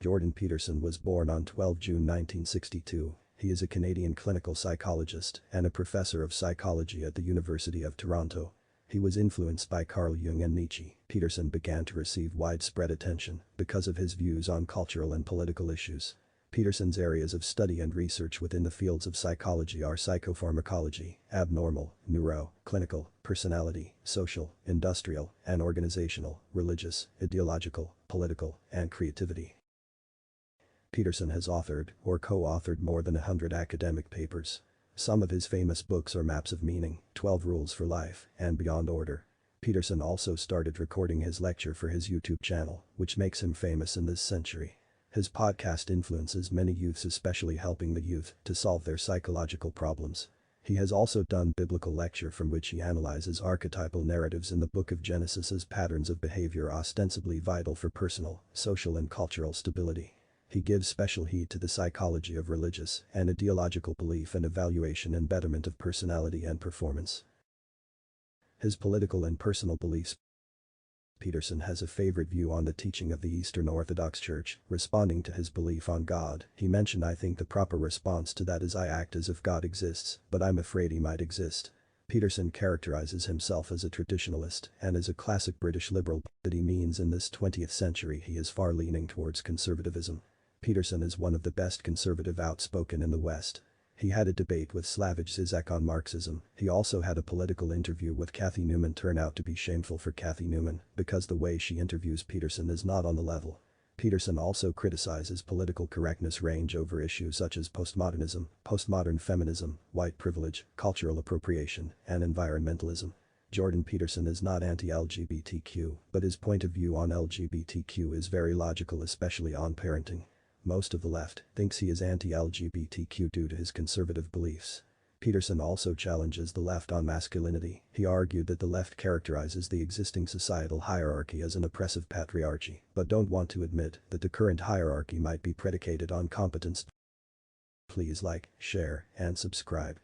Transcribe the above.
Jordan Peterson was born on 12 June 1962. He is a Canadian clinical psychologist and a professor of psychology at the University of Toronto. He was influenced by Carl Jung and Nietzsche. Peterson began to receive widespread attention because of his views on cultural and political issues. Peterson's areas of study and research within the fields of psychology are psychopharmacology, abnormal, neuro, clinical, personality, social, industrial, and organizational, religious, ideological, political, and creativity. Peterson has authored or co-authored more than 100 academic papers. Some of his famous books are Maps of Meaning, 12 Rules for Life, and Beyond Order. Peterson also started recording his lecture for his YouTube channel, which makes him famous in this century. His podcast influences many youths, especially helping the youth to solve their psychological problems. He has also done biblical lecture from which he analyzes archetypal narratives in the book of Genesis as patterns of behavior ostensibly vital for personal, social and cultural stability. He gives special heed to the psychology of religious and ideological belief and evaluation and betterment of personality and performance. His political and personal beliefs. Peterson has a favorite view on the teaching of the Eastern Orthodox Church, responding to his belief on God. He mentioned, "I think the proper response to that is I act as if God exists, but I'm afraid he might exist." Peterson characterizes himself as a traditionalist and as a classic British liberal, but he means in this 20th century he is far leaning towards conservatism. Peterson is one of the best conservative outspoken in the West. He had a debate with Slavoj Žižek on Marxism. He also had a political interview with Cathy Newman turn out to be shameful for Cathy Newman because the way she interviews Peterson is not on the level. Peterson also criticizes political correctness range over issues such as postmodernism, postmodern feminism, white privilege, cultural appropriation, and environmentalism. Jordan Peterson is not anti-LGBTQ, but his point of view on LGBTQ is very logical, especially on parenting. Most of the left thinks he is anti-LGBTQ due to his conservative beliefs. Peterson also challenges the left on masculinity. He argued that the left characterizes the existing societal hierarchy as an oppressive patriarchy, but don't want to admit that the current hierarchy might be predicated on competence. Please like, share, and subscribe.